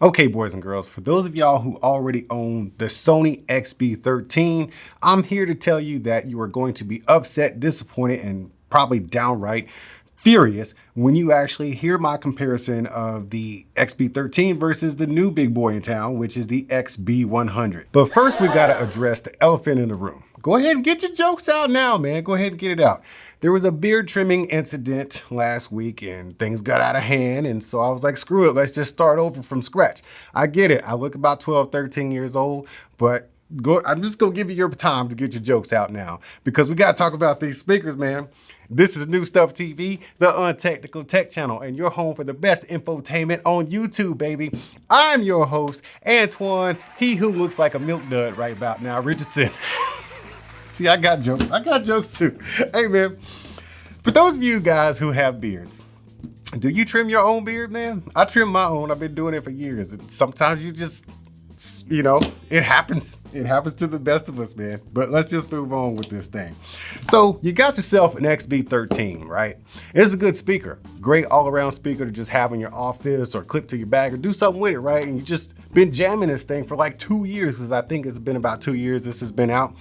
Okay, boys and girls, for those of y'all who already own the Sony XB13, I'm here to tell you that you are going to be upset, disappointed, and probably downright furious when you actually hear my comparison of the XB13 versus the new big boy in town, which is the XB100. But first, we gotta address the elephant in the room. Go ahead and get your jokes out now, man. Go ahead and get it out. There was a beard trimming incident last week and things got out of hand. And so I was like, screw it, let's just start over from scratch. I get it. I look about 12, 13 years old, but I'm just gonna give you your time to get your jokes out now because we gotta talk about these speakers, man. This is New Stuff TV, the Untechnical Tech Channel, and your home for the best infotainment on YouTube, baby. I'm your host, Antoine, he who looks like a milk dud right about now, Richardson. See, I got jokes. I got jokes too. Hey, man, for those of you guys who have beards, do you trim your own beard, man? I trim my own. I've been doing it for years. And sometimes you just, you know, it happens. It happens to the best of us, man. But let's just move on with this thing. So you got yourself an XB13, right? It's a good speaker. Great all-around speaker to just have in your office or clip to your bag or do something with it, right? And you just been jamming this thing for like 2 years because I think it's been about 2 years this has been out.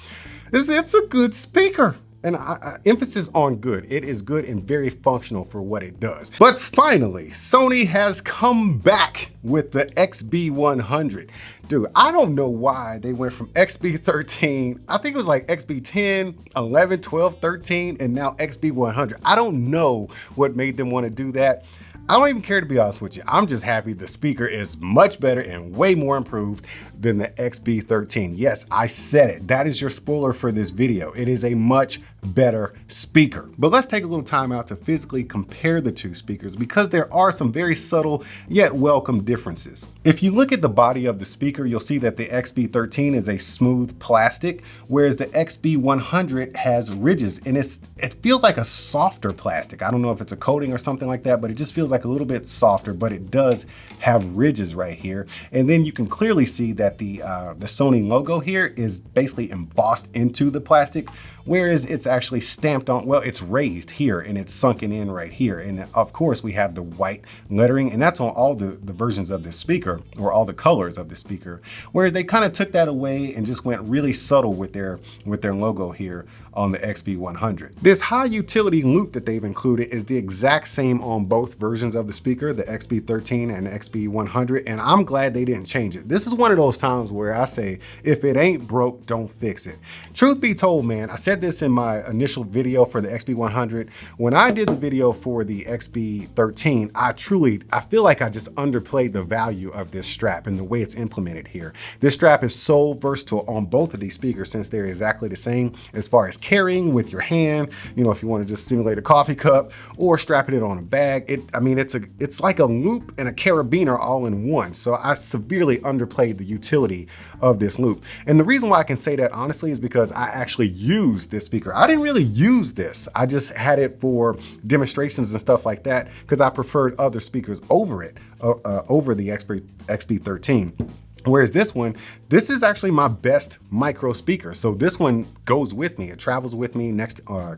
It's a good speaker. And emphasis on good. It is good and very functional for what it does. But finally, Sony has come back with the XB100. Dude, I don't know why they went from XB13, I think it was like XB10, 11, 12, 13, and now XB100. I don't know what made them want to do that. I don't even care, to be honest with you. I'm just happy the speaker is much better and way more improved than the XB13. Yes, I said it. That is your spoiler for this video. It is a much better speaker. But let's take a little time out to physically compare the two speakers because there are some very subtle yet welcome differences. If you look at the body of the speaker, you'll see that the XB13 is a smooth plastic, whereas the XB100 has ridges and it feels like a softer plastic. I don't know if it's a coating or something like that, but it just feels like a little bit softer, but it does have ridges right here. And then you can clearly see that the Sony logo here is basically embossed into the plastic, whereas it's actually stamped on, well, it's raised here and it's sunken in right here. And of course we have the white lettering, and that's on all the versions of this speaker, or all the colors of the speaker. Whereas they kind of took that away and just went really subtle with their logo here on the XB100. This high utility loop that they've included is the exact same on both versions of the speaker, the XB13 and the XB100, and I'm glad they didn't change it. This is one of those times where I say, if it ain't broke, don't fix it. Truth be told, man, I said this in my initial video for the XB100. When I did the video for the XB13, I feel like I just underplayed the value of this strap and the way it's implemented here. This strap is so versatile on both of these speakers since they're exactly the same as far as carrying with your hand, you know, if you want to just simulate a coffee cup or strapping it on a bag. It's like a loop and a carabiner all in one. So I severely underplayed the utility of this loop. And the reason why I can say that honestly is because I actually used this speaker. I didn't really use this. I just had it for demonstrations and stuff like that because I preferred other speakers over it, over the XB13. Whereas this is actually my best micro speaker. So this one goes with me. It travels with me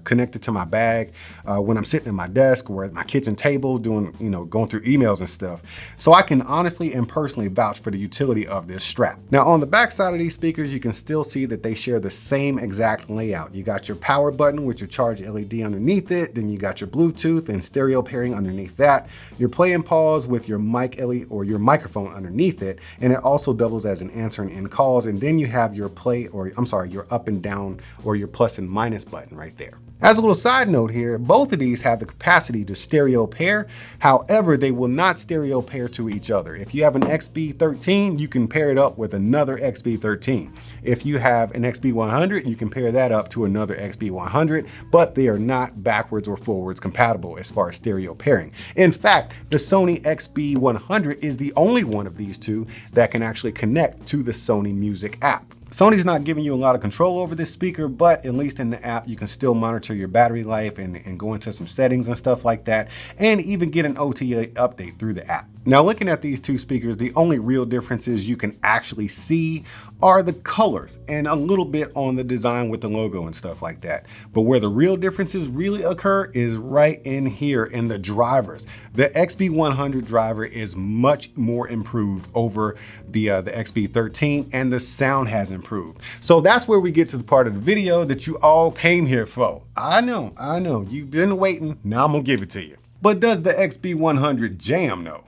connected to my bag when I'm sitting at my desk or at my kitchen table doing, going through emails and stuff. So I can honestly and personally vouch for the utility of this strap. Now on the back side of these speakers, you can still see that they share the same exact layout. You got your power button with your charge LED underneath it. Then you got your Bluetooth and stereo pairing underneath that. Your play and pause with your mic LED or your microphone underneath it. And it also doubles as an answering in calls, and then you have your your up and down or your plus and minus button right there. As a little side note here, both of these have the capacity to stereo pair. However, they will not stereo pair to each other. If you have an XB13, you can pair it up with another XB13. If you have an XB100, you can pair that up to another XB100, but they are not backwards or forwards compatible as far as stereo pairing. In fact, the Sony XB100 is the only one of these two that can actually connect to the Sony Music app. Sony's not giving you a lot of control over this speaker, but at least in the app, you can still monitor your battery life and go into some settings and stuff like that, and even get an OTA update through the app. Now, looking at these two speakers, the only real differences you can actually see are the colors and a little bit on the design with the logo and stuff like that. But where the real differences really occur is right in here in the drivers. The XB100 driver is much more improved over the XB13, and the sound has improved. So that's where we get to the part of the video that you all came here for. I know, you've been waiting, now I'm gonna give it to you. But does the XB100 jam though?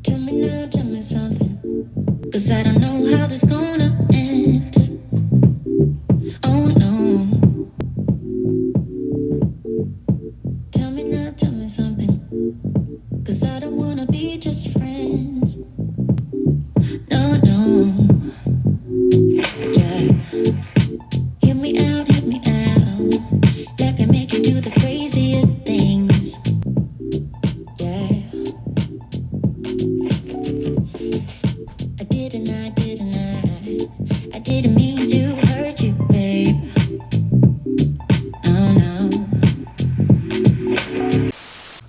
Tell me now, tell me something, 'cause I don't know how this gonna end. Oh no. Tell me now, tell me something, 'cause I don't wanna be just friends. No, no. Yeah. Hear me out, like I make you do the craziest things. Yeah. I didn't mean to hurt you, babe. Oh no.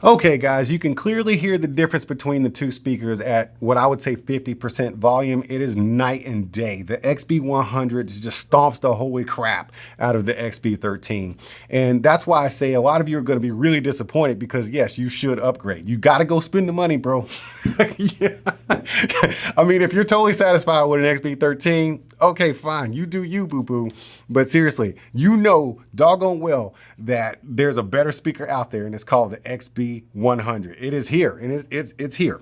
Okay guys, you can clearly hear the difference between the two speakers at what I would say 50% volume. It is night and day. The XB100 just stomps the holy crap out of the XB13. And that's why I say a lot of you are going to be really disappointed, because yes, you should upgrade. You got to go spend the money, bro. Yeah. I mean, if you're totally satisfied with an XB13, okay, fine, you do you, boo-boo. But seriously, you know doggone well that there's a better speaker out there, and it's called the XB100. It is here, and it's here.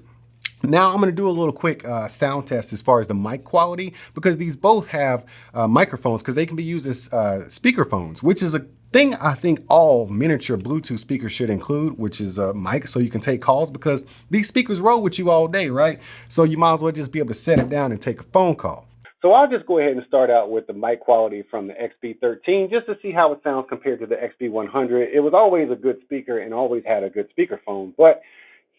Now I'm going to do a little quick sound test as far as the mic quality, because these both have microphones, because they can be used as speakerphones, which is a thing I think all miniature Bluetooth speakers should include, which is a mic so you can take calls, because these speakers roll with you all day, right? So you might as well just be able to set it down and take a phone call. So I'll just go ahead and start out with the mic quality from the XB13 just to see how it sounds compared to the XB100. It was always a good speaker and always had a good speakerphone, but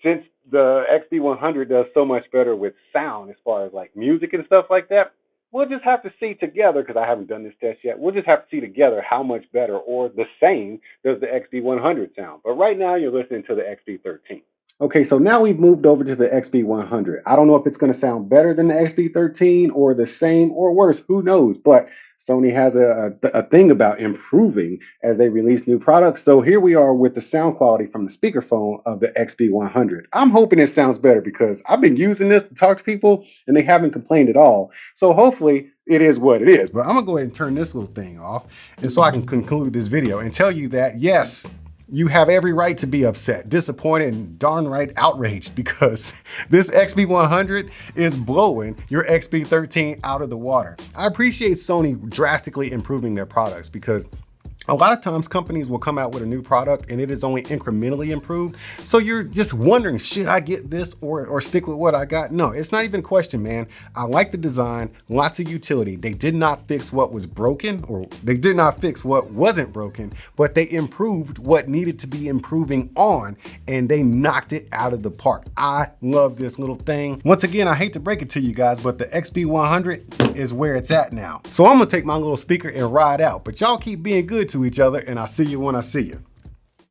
since the XB100 does so much better with sound as far as like music and stuff like that, we'll just have to see together, because I haven't done this test yet, we'll just have to see together how much better or the same does the XB100 sound. But right now you're listening to the XB13. Okay, so now we've moved over to the XB100. I don't know if it's going to sound better than the XB13 or the same or worse, who knows, but Sony has a thing about improving as they release new products. So here we are with the sound quality from the speakerphone of the XB100. I'm hoping it sounds better, because I've been using this to talk to people and they haven't complained at all. So hopefully it is what it is. But I'm gonna go ahead and turn this little thing off, and so I can conclude this video and tell you that yes, you have every right to be upset, disappointed, and darn right outraged, because this XB100 is blowing your XB13 out of the water. I appreciate Sony drastically improving their products, because a lot of times companies will come out with a new product and it is only incrementally improved. So you're just wondering, should I get this or stick with what I got? No, it's not even a question, man. I like the design, lots of utility. They did not fix what was broken, or they did not fix what wasn't broken, but they improved what needed to be improving on, and they knocked it out of the park. I love this little thing. Once again, I hate to break it to you guys, but the XB100 is where it's at now. So I'm gonna take my little speaker and ride out, but y'all keep being good to each other, and I'll see you when I see you.